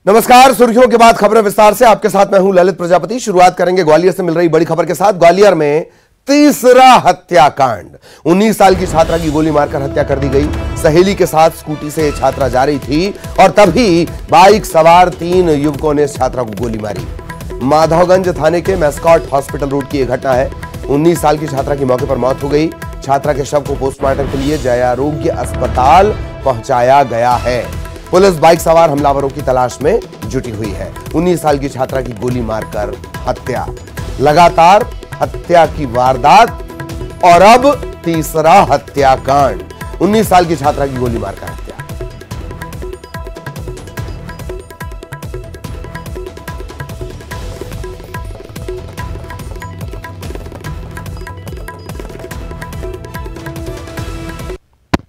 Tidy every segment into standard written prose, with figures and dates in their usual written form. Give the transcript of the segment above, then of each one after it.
नमस्कार। सुर्खियों के बाद खबरें विस्तार से। आपके साथ मैं हूं ललित प्रजापति। शुरुआत करेंगे ग्वालियर से मिल रही बड़ी खबर के साथ। ग्वालियर में तीसरा हत्याकांड। 19 साल की छात्रा की गोली मारकर हत्या कर दी गई। सहेली के साथ स्कूटी से छात्रा जा रही थी और तभी बाइक सवार 3 युवकों ने छात्रा को गोली मारी। माधवगंज थाने के मैस्कॉट हॉस्पिटल रोड की यह घटना है। 19 साल की छात्रा की मौके पर मौत हो गई। छात्रा के शव को पोस्टमार्टम के लिए जयारोग्य अस्पताल पहुंचाया गया है। पुलिस बाइक सवार हमलावरों की तलाश में जुटी हुई है। 19 साल की छात्रा की गोली मारकर हत्या। लगातार हत्या की वारदात और अब तीसरा हत्याकांड। 19 साल की छात्रा की गोली मारकर हत्या।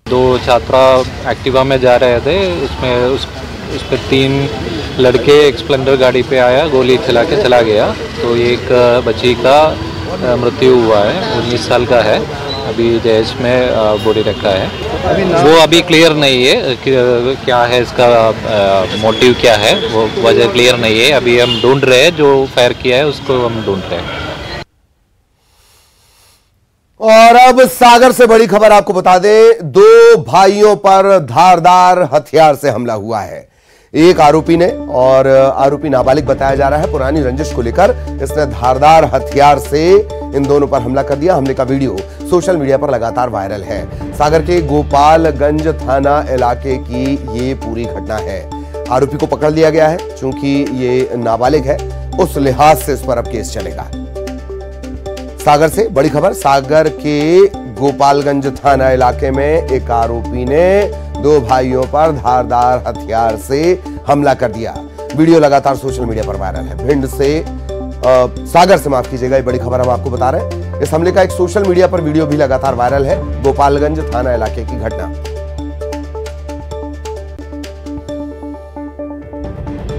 दो छात्रा एक्टिवा में जा रहे थे। उस पर 3 लड़के एक स्प्लेंडर गाड़ी पे आया, गोली चला के चला गया। तो एक बच्ची का मृत्यु हुआ है, 19 साल का है। अभी जैश में बॉडी रखा है। वो अभी क्लियर नहीं है कि क्या है इसका मोटिव क्या है, वो वजह क्लियर नहीं है। अभी हम ढूंढ रहे हैं, जो फायर किया है उसको हम ढूंढ रहे हैं। और अब सागर से बड़ी खबर आपको बता दें। 2 भाइयों पर धारदार हथियार से हमला हुआ है। एक आरोपी ने, और आरोपी नाबालिग बताया जा रहा है, पुरानी रंजिश को लेकर इसने धारदार हथियार से इन दोनों पर हमला कर दिया। हमले का वीडियो सोशल मीडिया पर लगातार वायरल है। सागर के गोपालगंज थाना इलाके की ये पूरी घटना है। आरोपी को पकड़ लिया गया है। चूंकि ये नाबालिग है, उस लिहाज से इस पर अब केस चलेगा। सागर से बड़ी खबर। सागर के गोपालगंज थाना इलाके में एक आरोपी ने 2 भाइयों पर धारदार हथियार से हमला कर दिया। वीडियो लगातार सोशल मीडिया पर वायरल है। भिंड से सागर से, माफ कीजिएगा, ये बड़ी खबर हम आपको बता रहे हैं। इस हमले का एक सोशल मीडिया पर वीडियो भी लगातार वायरल है। गोपालगंज थाना इलाके की घटना।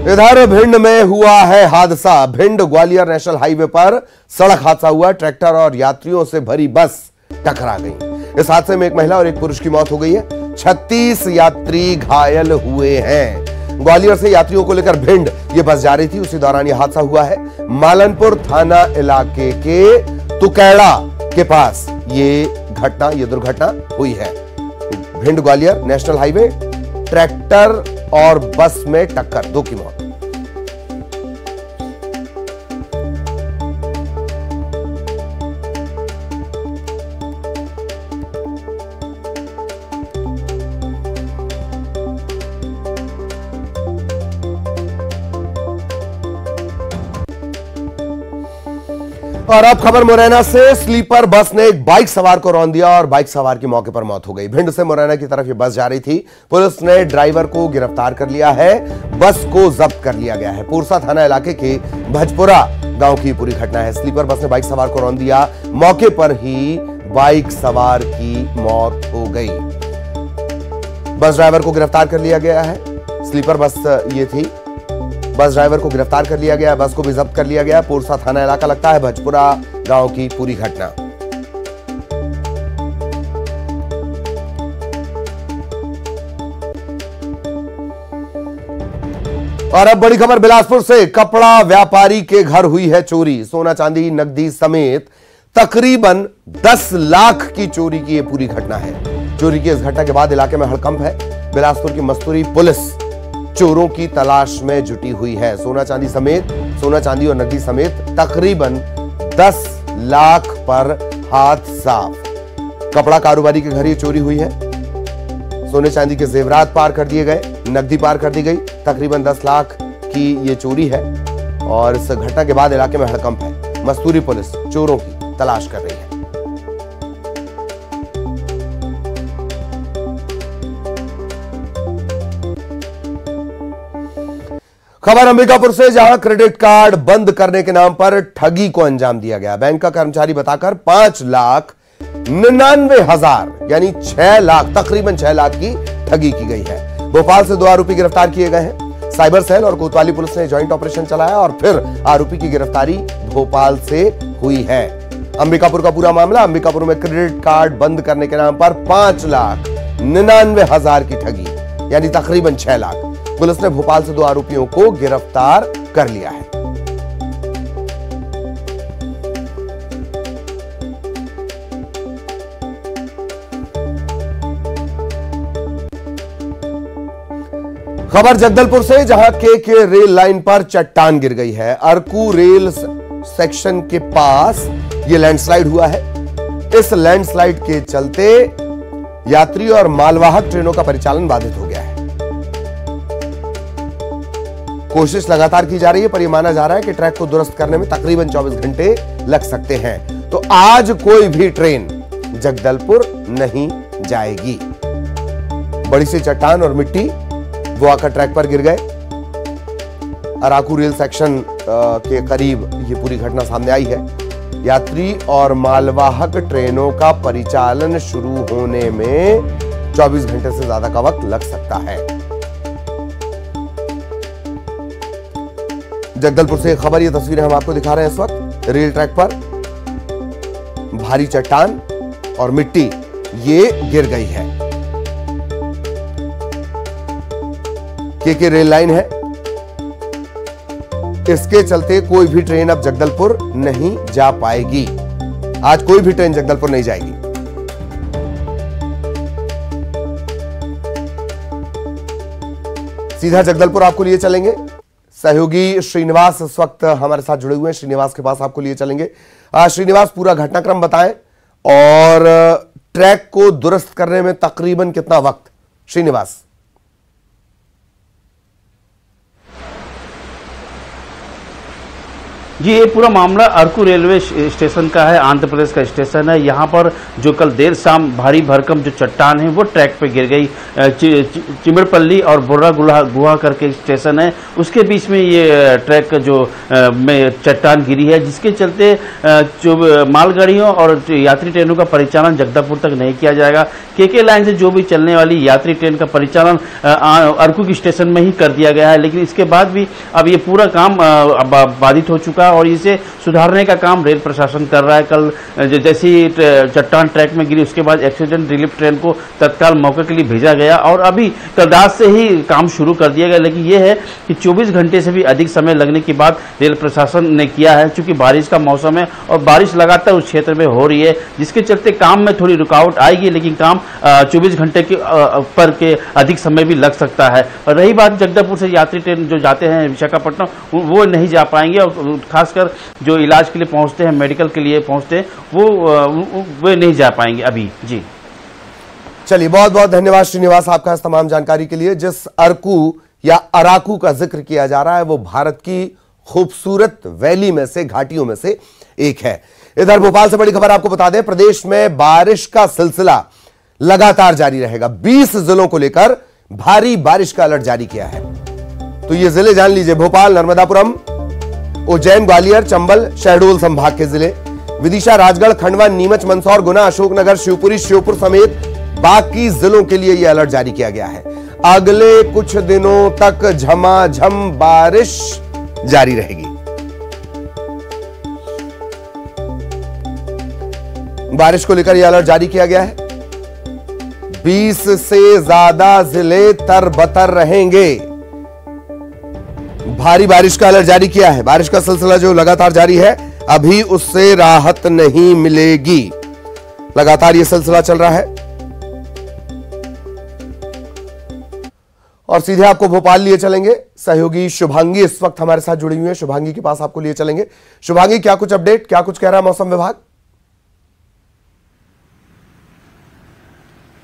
इधर भिंड में हुआ है हादसा। भिंड ग्वालियर नेशनल हाईवे पर सड़क हादसा हुआ। ट्रैक्टर और यात्रियों से भरी बस टकरा गई। इस हादसे में एक महिला और एक पुरुष की मौत हो गई है। 36 यात्री घायल हुए हैं। ग्वालियर से यात्रियों को लेकर भिंड ये बस जा रही थी, उसी दौरान यह हादसा हुआ है। मालनपुर थाना इलाके के तुकैड़ा के पास ये दुर्घटना हुई है। Bhind Gwalior national highway, tractor और बस में टक्कर, 2 की मौत। और अब खबर मुरैना से। स्लीपर बस ने एक बाइक सवार को रौंद दिया और बाइक सवार की मौके पर मौत हो गई। भिंड से मुरैना की तरफ ये बस जा रही थी। पुलिस ने ड्राइवर को गिरफ्तार कर लिया है। बस को जब्त कर लिया गया है। पुरसा थाना इलाके के भजपुरा गांव की पूरी घटना है। स्लीपर बस ने बाइक सवार को रौंद दिया। मौके पर ही बाइक सवार की मौत हो गई। बस ड्राइवर को गिरफ्तार कर लिया गया है। स्लीपर बस ये थी। बस ड्राइवर को गिरफ्तार कर लिया गया, बस को भी जब्त कर लिया गया। पुरसा थाना इलाका लगता है। भजपुरा गांव की पूरी घटना। और अब बड़ी खबर बिलासपुर से। कपड़ा व्यापारी के घर हुई है चोरी। सोना चांदी नकदी समेत तकरीबन 10 लाख की चोरी की यह पूरी घटना है। चोरी की इस घटना के बाद इलाके में हड़कंप है। बिलासपुर की मस्तूरी पुलिस चोरों की तलाश में जुटी हुई है। सोना चांदी और नकदी समेत तकरीबन 10 लाख पर हाथ साफ। कपड़ा कारोबारी के घर ये चोरी हुई है। सोने चांदी के जेवरात पार कर दिए गए, नकदी पार कर दी गई। तकरीबन 10 लाख की ये चोरी है और इस घटना के बाद इलाके में हड़कंप है। मस्तूरी पुलिस चोरों की तलाश कर रही है। खबर अंबिकापुर से, जहां क्रेडिट कार्ड बंद करने के नाम पर ठगी को अंजाम दिया गया। बैंक का कर्मचारी बताकर 5,99,000 यानी 6 लाख, तकरीबन 6 लाख की ठगी की गई है। भोपाल से 2 आरोपी गिरफ्तार किए गए हैं। साइबर सेल और कोतवाली पुलिस ने ज्वाइंट ऑपरेशन चलाया और फिर आरोपी की गिरफ्तारी भोपाल से हुई है। अंबिकापुर का पूरा मामला। अंबिकापुर में क्रेडिट कार्ड बंद करने के नाम पर 5,99,000 की ठगी। यानी तकरीबन 6 लाख। पुलिस ने भोपाल से 2 आरोपियों को गिरफ्तार कर लिया है। खबर जगदलपुर से, जहां के रेल लाइन पर चट्टान गिर गई है। अरकू रेल सेक्शन के पास यह लैंडस्लाइड हुआ है। इस लैंडस्लाइड के चलते यात्री और मालवाहक ट्रेनों का परिचालन बाधित हो गया है। कोशिश लगातार की जा रही है, पर यह माना जा रहा है कि ट्रैक को दुरुस्त करने में तकरीबन 24 घंटे लग सकते हैं। तो आज कोई भी ट्रेन जगदलपुर नहीं जाएगी। बड़ी सी चट्टान और मिट्टी वो आकर ट्रैक पर गिर गए। अराकू रेल सेक्शन के करीब ये पूरी घटना सामने आई है। यात्री और मालवाहक ट्रेनों का परिचालन शुरू होने में 24 घंटे से ज्यादा का वक्त लग सकता है। जगदलपुर से खबर, ये तस्वीरें हम आपको दिखा रहे हैं इस वक्त। रेल ट्रैक पर भारी चट्टान और मिट्टी ये गिर गई है। के रेल लाइन है, इसके चलते कोई भी ट्रेन अब जगदलपुर नहीं जा पाएगी। आज कोई भी ट्रेन जगदलपुर नहीं जाएगी। सीधा जगदलपुर आपको लिए चलेंगे। सहयोगी श्रीनिवास इस वक्त हमारे साथ जुड़े हुए हैं। श्रीनिवास के पास आपको लिए चलेंगे। श्रीनिवास, पूरा घटनाक्रम बताएं और ट्रैक को दुरुस्त करने में तकरीबन कितना वक्त? श्रीनिवास। जी, ये पूरा मामला अरकू रेलवे स्टेशन का है, आंध्र प्रदेश का स्टेशन है। यहाँ पर जो कल देर शाम भारी भरकम जो चट्टान है वो ट्रैक पे गिर गई। चिमड़पल्ली और बुर्रा गुहा करके स्टेशन है, उसके बीच में ये ट्रैक जो में चट्टान गिरी है, जिसके चलते जो मालगाड़ियों और यात्री ट्रेनों का परिचालन जगदलपुर तक नहीं किया जाएगा। के लाइन से जो भी चलने वाली यात्री ट्रेन का परिचालन अरकू की स्टेशन में ही कर दिया गया है। लेकिन इसके बाद भी अब ये पूरा काम बाधित हो चुका और इसे सुधारने का काम रेल प्रशासन कर रहा है। कल जैसे ही चट्टान ट्रैक में गिरी, उसके बाद एक्सीडेंट रिलीफ ट्रेन को तत्काल मौके के लिए भेजा गया और अभी कल रात से ही काम शुरू कर दिया गया। लेकिन यह है कि 24 घंटे से भी अधिक समय लगने की बात रेल प्रशासन ने किया है, क्योंकि बारिश का मौसम है और बारिश लगातार उस क्षेत्र में हो रही है, जिसके चलते काम में थोड़ी रुकावट आएगी। लेकिन काम 24 घंटे के पर के अधिक समय भी लग सकता है। और रही बात जगदलपुर से यात्री ट्रेन जो जाते हैं विशाखापट्टनम, वो नहीं जा पाएंगे और खासकर जो इलाज के लिए पहुंचते हैं, मेडिकल के लिए पहुंचते हैं, वो नहीं जा पाएंगे अभी। जी चलिए, बहुत बहुत धन्यवाद श्रीनिवास आपका इस तमाम जानकारी के लिए। जिस अरकू या अराकू का जिक्र किया जा रहा है वो भारत की खूबसूरत वैली में से, घाटियों में से एक है। इधर भोपाल से बड़ी खबर आपको बता दें, प्रदेश में बारिश का सिलसिला लगातार जारी रहेगा। 20 जिलों को लेकर भारी बारिश का अलर्ट जारी किया है। तो ये जिले जान लीजिए: भोपाल, नर्मदापुरम, उज्जैन, ग्वालियर, चंबल, शहडोल संभाग के जिले, विदिशा, राजगढ़, खंडवा, नीमच, मंदसौर, गुना, अशोकनगर, शिवपुरी, श्योपुर समेत बाकी जिलों के लिए यह अलर्ट जारी किया गया है। अगले कुछ दिनों तक झमाझम बारिश जारी रहेगी। बारिश को लेकर यह अलर्ट जारी किया गया है। 20 से ज्यादा जिले तरबतर रहेंगे। भारी बारिश का अलर्ट जारी किया है। बारिश का सिलसिला जो लगातार जारी है, अभी उससे राहत नहीं मिलेगी। लगातार यह सिलसिला चल रहा है। और सीधे आपको भोपाल लिए चलेंगे। सहयोगी शुभांगी इस वक्त हमारे साथ जुड़ी हुई है। शुभांगी के पास आपको लिए चलेंगे। शुभांगी, क्या कुछ अपडेट, क्या कुछ कह रहा है मौसम विभाग?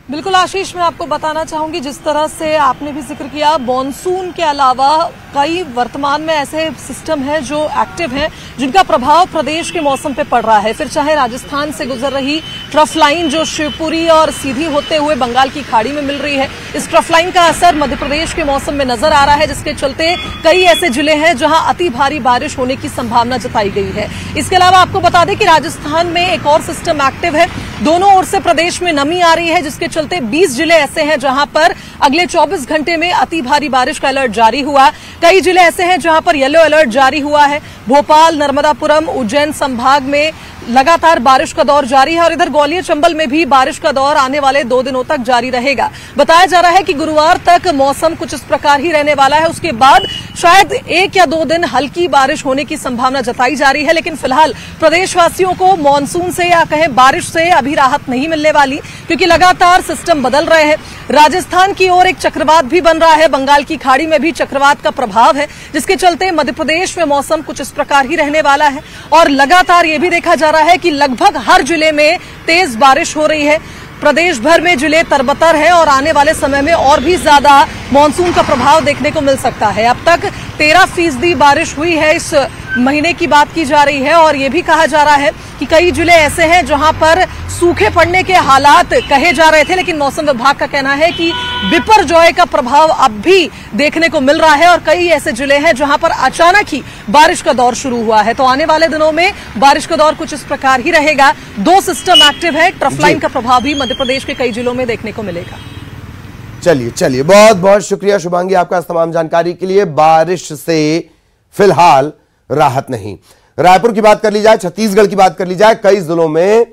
बिल्कुल आशीष, मैं आपको बताना चाहूंगी, जिस तरह से आपने भी जिक्र किया, मॉनसून के अलावा कई वर्तमान में ऐसे सिस्टम हैं जो एक्टिव हैं, जिनका प्रभाव प्रदेश के मौसम पे पड़ रहा है। फिर चाहे राजस्थान से गुजर रही ट्रफ लाइन जो शिवपुरी और सीधी होते हुए बंगाल की खाड़ी में मिल रही है, इस ट्रफ लाइन का असर मध्य प्रदेश के मौसम में नजर आ रहा है, जिसके चलते कई ऐसे जिले हैं जहां अति भारी बारिश होने की संभावना जताई गई है। इसके अलावा आपको बता दें कि राजस्थान में एक और सिस्टम एक्टिव है। दोनों ओर से प्रदेश में नमी आ रही है, जिसके चलते 20 जिले ऐसे हैं जहां पर अगले 24 घंटे में अति भारी बारिश का अलर्ट जारी हुआ। कई जिले ऐसे हैं जहां पर येलो अलर्ट जारी हुआ है। भोपाल, नर्मदापुरम, उज्जैन संभाग में लगातार बारिश का दौर जारी है और इधर ग्वालियर चंबल में भी बारिश का दौर आने वाले 2 दिनों तक जारी रहेगा। बताया जा रहा है कि गुरुवार तक मौसम कुछ इस प्रकार ही रहने वाला है। उसके बाद शायद 1 या 2 दिन हल्की बारिश होने की संभावना जताई जा रही है, लेकिन फिलहाल प्रदेशवासियों को मानसून से या कहें बारिश से अभी राहत नहीं मिलने वाली, क्योंकि लगातार सिस्टम बदल रहे हैं। राजस्थान की ओर एक चक्रवात भी बन रहा है, बंगाल की खाड़ी में भी चक्रवात का प्रभाव है, जिसके चलते मध्य प्रदेश में मौसम कुछ इस प्रकार ही रहने वाला है। और लगातार ये भी देखा जा रहा है कि लगभग हर जिले में तेज बारिश हो रही है। प्रदेश भर में जिले तरबतर है और आने वाले समय में और भी ज्यादा मानसून का प्रभाव देखने को मिल सकता है। अब तक 13% बारिश हुई है इस महीने की बात की जा रही है और ये भी कहा जा रहा है कि कई जिले ऐसे हैं जहां पर सूखे पड़ने के हालात कहे जा रहे थे, लेकिन मौसम विभाग का कहना है कि बिपरजॉय का प्रभाव अब भी देखने को मिल रहा है और कई ऐसे जिले हैं जहां पर अचानक ही बारिश का दौर शुरू हुआ है। तो आने वाले दिनों में बारिश का दौर कुछ इस प्रकार ही रहेगा। 2 सिस्टम एक्टिव है, ट्रफ लाइन का प्रभाव भी मध्य प्रदेश के कई जिलों में देखने को मिलेगा। चलिए बहुत बहुत शुक्रिया शुभांगी आपका तमाम जानकारी के लिए। बारिश से फिलहाल राहत नहीं। रायपुर की बात कर ली जाए, छत्तीसगढ़ की बात कर ली जाए, कई जिलों में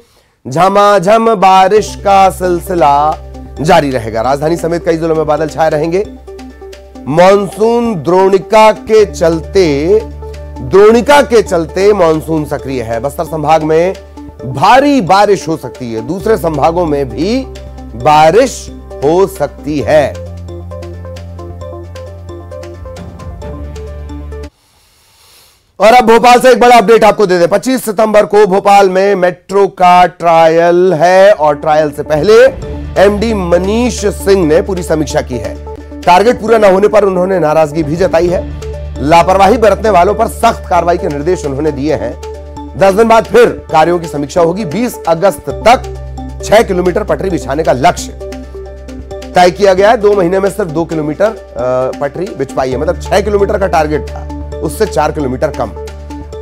झमाझम बारिश का सिलसिला जारी रहेगा। राजधानी समेत कई जिलों में बादल छाए रहेंगे। मॉनसून द्रोणिका के चलते मॉनसून सक्रिय है। बस्तर संभाग में भारी बारिश हो सकती है, दूसरे संभागों में भी बारिश हो सकती है। और अब भोपाल से एक बड़ा अपडेट आपको दे दें। 25 सितंबर को भोपाल में मेट्रो का ट्रायल है और ट्रायल से पहले एमडी मनीष सिंह ने पूरी समीक्षा की है। टारगेट पूरा न होने पर उन्होंने नाराजगी भी जताई है। लापरवाही बरतने वालों पर सख्त कार्रवाई के निर्देश उन्होंने दिए हैं। 10 दिन बाद फिर कार्यों की समीक्षा होगी। 20 अगस्त तक 6 किलोमीटर पटरी बिछाने का लक्ष्य तय किया गया है। 2 महीने में सिर्फ 2 किलोमीटर पटरी बिछ पाई है, मतलब 6 किलोमीटर का टारगेट था, उससे 4 किलोमीटर कम।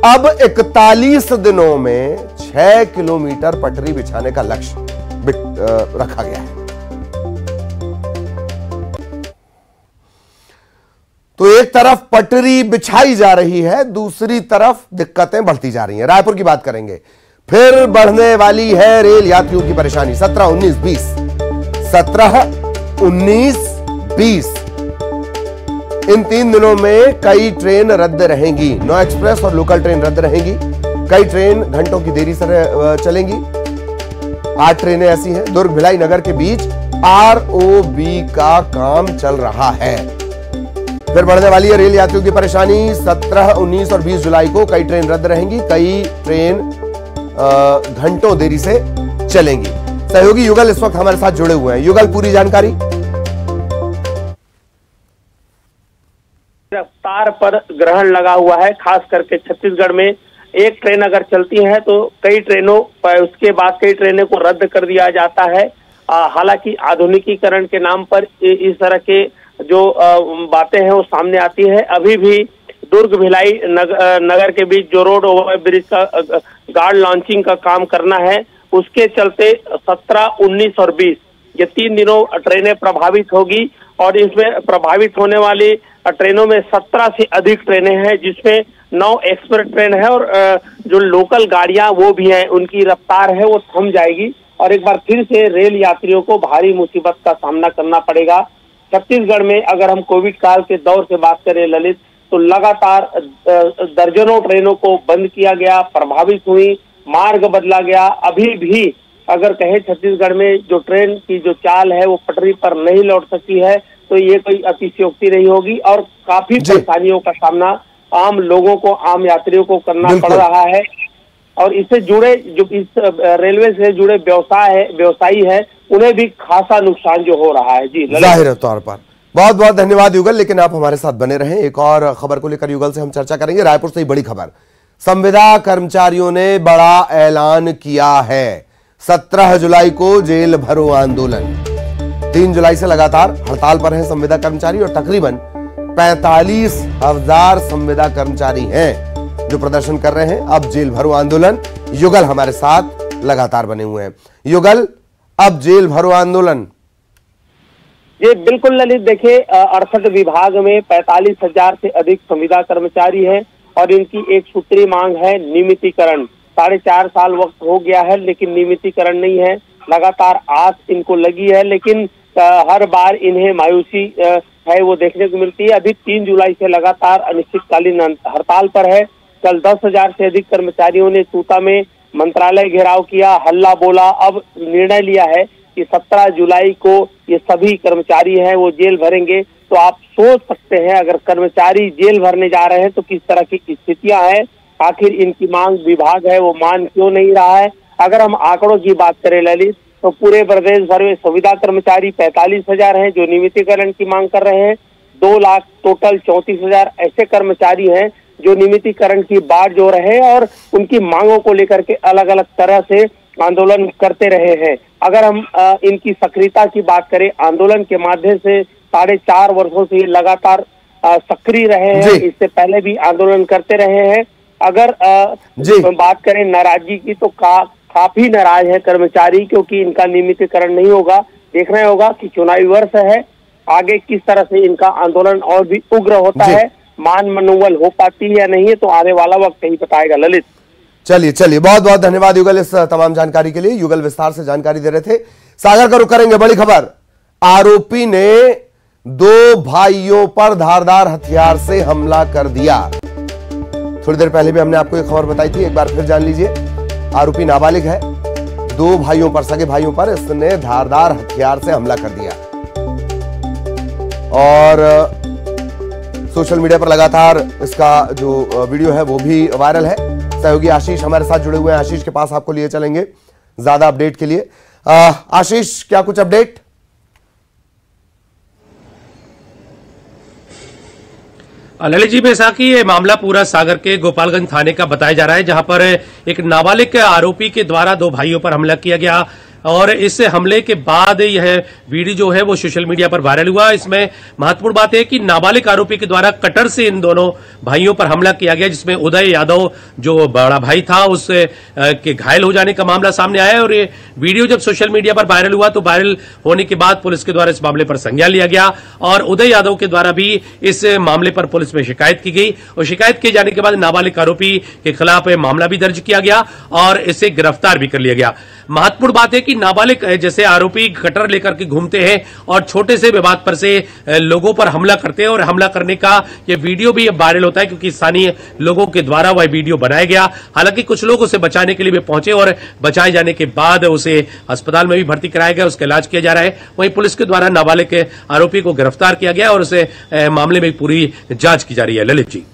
अब 41 दिनों में 6 किलोमीटर पटरी बिछाने का लक्ष्य रखा गया है। तो एक तरफ पटरी बिछाई जा रही है, दूसरी तरफ दिक्कतें बढ़ती जा रही हैं। रायपुर की बात करेंगे, फिर बढ़ने वाली है रेल यात्रियों की परेशानी। 17, 19, 20 17, 19, 20 इन 3 दिनों में कई ट्रेन रद्द रहेंगी। 9 एक्सप्रेस और लोकल ट्रेन रद्द रहेंगी। कई ट्रेन घंटों की देरी से चलेंगी। 8 ट्रेनें ऐसी हैं। दुर्ग भिलाई नगर के बीच आरओबी का काम चल रहा है। फिर बढ़ने वाली है रेल यात्रियों की परेशानी। 17, 19 और 20 जुलाई को कई ट्रेन रद्द रहेंगी। कई ट्रेन घंटों देरी से चलेंगी। सहयोगी युगल इस वक्त हमारे साथ जुड़े हुए हैं। युगल, पूरी जानकारी। रफ्तार पर ग्रहण लगा हुआ है, खास करके छत्तीसगढ़ में एक ट्रेन अगर चलती है तो कई ट्रेनों पर उसके बाद कई ट्रेनों को रद्द कर दिया जाता है। हालांकि आधुनिकीकरण के नाम पर इस तरह के जो बातें हैं वो सामने आती है। अभी भी दुर्ग भिलाई नगर के बीच जो रोड ओवर ब्रिज का गार्ड लॉन्चिंग का काम करना है, उसके चलते 17, 19 और 20 ये 3 दिनों ट्रेनें प्रभावित होगी। और इसमें प्रभावित होने वाली ट्रेनों में 17 से अधिक ट्रेनें हैं, जिसमें 9 एक्सप्रेस ट्रेन है और जो लोकल गाड़ियां वो भी हैं, उनकी रफ्तार है वो थम जाएगी और एक बार फिर से रेल यात्रियों को भारी मुसीबत का सामना करना पड़ेगा। छत्तीसगढ़ में अगर हम कोविड काल के दौर से बात करें ललित, तो लगातार दर्जनों ट्रेनों को बंद किया गया, प्रभावित हुई, मार्ग बदला गया। अभी भी अगर कहे छत्तीसगढ़ में जो ट्रेन की जो चाल है वो पटरी पर नहीं लौट सकती है, तो ये कोई अतिशयोक्ति नहीं होगी और काफी परेशानियों का सामना आम लोगों को, आम यात्रियों को करना पड़ रहा है। और इससे जुड़े जो इस रेलवे से जुड़े व्यवसायी है उन्हें भी खासा नुकसान जो हो रहा है। जी, जाहिर तौर पर बहुत बहुत धन्यवाद युगल, लेकिन आप हमारे साथ बने रहें। एक और खबर को लेकर युगल से हम चर्चा करेंगे। रायपुर से ही बड़ी खबर, संविदा कर्मचारियों ने बड़ा ऐलान किया है। 17 जुलाई को जेल भरो आंदोलन। 3 जुलाई से लगातार हड़ताल पर हैं संविदा कर्मचारी और तकरीबन 45,000 संविदा कर्मचारी हैं जो प्रदर्शन कर रहे हैं। अब जेल भरो आंदोलन। युगल हमारे साथ लगातार बने हुए हैं। युगल, अब जेल भरो आंदोलन। ये बिल्कुल ललित, देखिए 68 विभाग में 45,000 से अधिक संविदा कर्मचारी हैं और इनकी एक सूत्री मांग है नियमितीकरण। 4.5 साल वक्त हो गया है लेकिन नियमितीकरण नहीं है। लगातार आस इनको लगी है लेकिन हर बार इन्हें मायूसी है वो देखने को मिलती है। अभी 3 जुलाई से लगातार अनिश्चितकालीन हड़ताल पर है। कल 10,000 से अधिक कर्मचारियों ने तूता में मंत्रालय घेराव किया, हल्ला बोला। अब निर्णय लिया है कि 17 जुलाई को ये सभी कर्मचारी हैं वो जेल भरेंगे। तो आप सोच सकते हैं अगर कर्मचारी जेल भरने जा रहे हैं तो किस तरह की स्थितियां हैं। आखिर इनकी मांग विभाग है वो मान क्यों नहीं रहा है। अगर हम आंकड़ों की बात करें ललित, तो पूरे प्रदेश भर में संविदा कर्मचारी 45,000 हैं जो नियमितीकरण की मांग कर रहे हैं। 2 लाख टोटल 34,000 ऐसे कर्मचारी हैं जो नियमितीकरण की बाट जो रहे और उनकी मांगों को लेकर के अलग अलग तरह से आंदोलन करते रहे हैं। अगर हम इनकी सक्रियता की बात करें, आंदोलन के माध्यम से 4.5 वर्षों से लगातार सक्रिय रहे हैं। इससे पहले भी आंदोलन करते रहे हैं। अगर बात करें नाराजगी की तो काफी नाराज है कर्मचारी, क्योंकि इनका नियमितीकरण नहीं होगा। देखना होगा कि चुनावी वर्ष है, आगे किस तरह से इनका आंदोलन और भी उग्र होता है, मान मनोबल हो पाती है या नहीं है, तो आने वाला वक्त ही बताएगा। ललित, चलिए बहुत बहुत धन्यवाद युगल इस तमाम जानकारी के लिए। युगल विस्तार से जानकारी दे रहे थे। सागर का रुख करेंगे। बड़ी खबर, आरोपी ने 2 भाइयों पर धारदार हथियार से हमला कर दिया। थोड़ी देर पहले भी हमने आपको एक खबर बताई थी, एक बार फिर जान लीजिए। आरोपी नाबालिग है, 2 भाइयों पर, सगे भाइयों पर इसने धारदार हथियार से हमला कर दिया और सोशल मीडिया पर लगातार इसका जो वीडियो है वो भी वायरल है। सहयोगी आशीष हमारे साथ जुड़े हुए हैं। आशीष के पास आपको लिए चलेंगे ज्यादा अपडेट के लिए। आशीष, क्या कुछ अपडेट? ललित जी, बैसाखी ये मामला पूरा सागर के गोपालगंज थाने का बताया जा रहा है, जहां पर एक नाबालिग आरोपी के द्वारा 2 भाइयों पर हमला किया गया और इस हमले के बाद यह वीडियो जो है वो सोशल मीडिया पर वायरल हुआ। इसमें महत्वपूर्ण बात है कि नाबालिग आरोपी के द्वारा कटर से इन दोनों भाइयों पर हमला किया गया, जिसमें उदय यादव जो बड़ा भाई था उसके के घायल हो जाने का मामला सामने आया। और ये वीडियो जब सोशल मीडिया पर वायरल हुआ तो वायरल होने के बाद पुलिस के द्वारा इस मामले पर संज्ञान लिया गया और उदय यादव के द्वारा भी इस मामले पर पुलिस में शिकायत की गई और शिकायत किए जाने के बाद नाबालिग आरोपी के खिलाफ मामला भी दर्ज किया गया और इसे गिरफ्तार भी कर लिया गया। महत्वपूर्ण बात है कि नाबालिग जैसे आरोपी कटर लेकर के घूमते हैं और छोटे से विवाद पर से लोगों पर हमला करते हैं और हमला करने का यह वीडियो भी वायरल होता है, क्योंकि स्थानीय लोगों के द्वारा वह वीडियो बनाया गया। हालांकि कुछ लोग उसे बचाने के लिए भी पहुंचे और बचाए जाने के बाद उसे अस्पताल में भी भर्ती कराया गया, उसका इलाज किया जा रहा है। वहीं पुलिस के द्वारा नाबालिग आरोपी को गिरफ्तार किया गया और उसे मामले में पूरी जांच की जा रही है। ललित जी,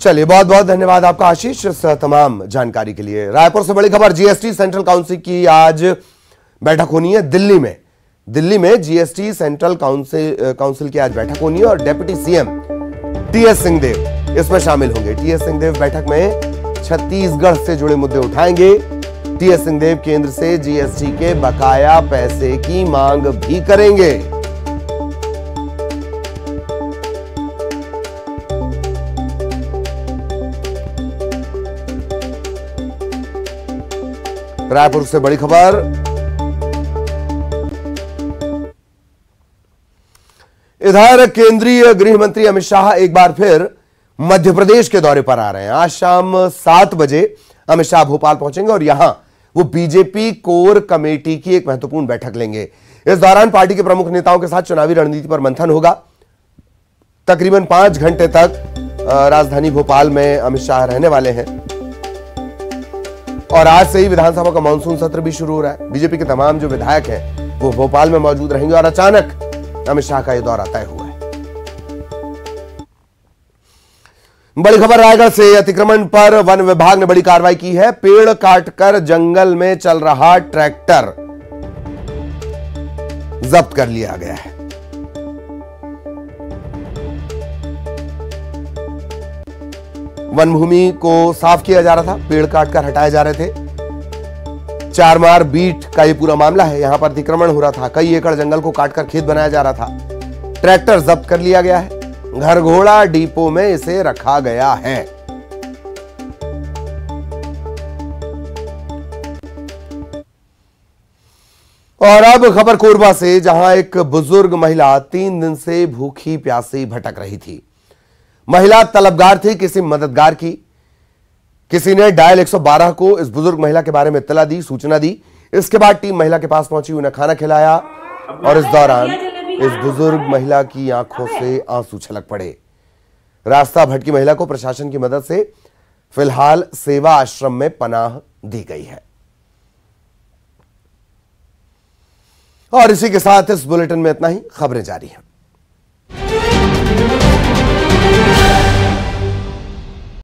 चलिए बहुत बहुत धन्यवाद आपका आशीष इस तमाम जानकारी के लिए। रायपुर से बड़ी खबर, जीएसटी सेंट्रल काउंसिल की आज बैठक होनी है दिल्ली में जीएसटी सेंट्रल काउंसिल की आज बैठक होनी है और डिप्टी सीएम टीएस सिंहदेव इसमें शामिल होंगे। टीएस सिंहदेव बैठक में छत्तीसगढ़ से जुड़े मुद्दे उठाएंगे। टीएस सिंहदेव केंद्र से जीएसटी के बकाया पैसे की मांग भी करेंगे। रायपुर से बड़ी खबर, इधर केंद्रीय गृह मंत्री अमित शाह एक बार फिर मध्य प्रदेश के दौरे पर आ रहे हैं। आज शाम 7 बजे अमित शाह भोपाल पहुंचेंगे और यहां वो बीजेपी कोर कमेटी की एक महत्वपूर्ण बैठक लेंगे। इस दौरान पार्टी के प्रमुख नेताओं के साथ चुनावी रणनीति पर मंथन होगा। तकरीबन 5 घंटे तक राजधानी भोपाल में अमित शाह रहने वाले हैं और आज से ही विधानसभा का मानसून सत्र भी शुरू हो रहा है। बीजेपी के तमाम जो विधायक हैं वो भोपाल में मौजूद रहेंगे और अचानक अमित शाह का यह दौरा तय हुआ है। बड़ी खबर रायगढ़ से, अतिक्रमण पर वन विभाग ने बड़ी कार्रवाई की है। पेड़ काटकर जंगल में चल रहा ट्रैक्टर जब्त कर लिया गया है। वन भूमि को साफ किया जा रहा था, पेड़ काटकर हटाए जा रहे थे। चारमार बीट का यह पूरा मामला है। यहां पर अतिक्रमण हो रहा था, कई एकड़ जंगल को काटकर खेत बनाया जा रहा था। ट्रैक्टर जब्त कर लिया गया है। घरघोड़ा डिपो में इसे रखा गया है। और अब खबर कोरबा से, जहां एक बुजुर्ग महिला 3 दिन से भूखी प्यासी भटक रही थी। महिला तलबगार थी किसी मददगार की। किसी ने डायल 112 को इस बुजुर्ग महिला के बारे में इत्तला दी, सूचना दी। इसके बाद टीम महिला के पास पहुंची, उन्हें खाना खिलाया और इस दौरान इस बुजुर्ग महिला की आंखों से आंसू छलक पड़े। रास्ता भटकी महिला को प्रशासन की मदद से फिलहाल सेवा आश्रम में पनाह दी गई है। और इसी के साथ इस बुलेटिन में इतना ही। खबरें जारी हैं।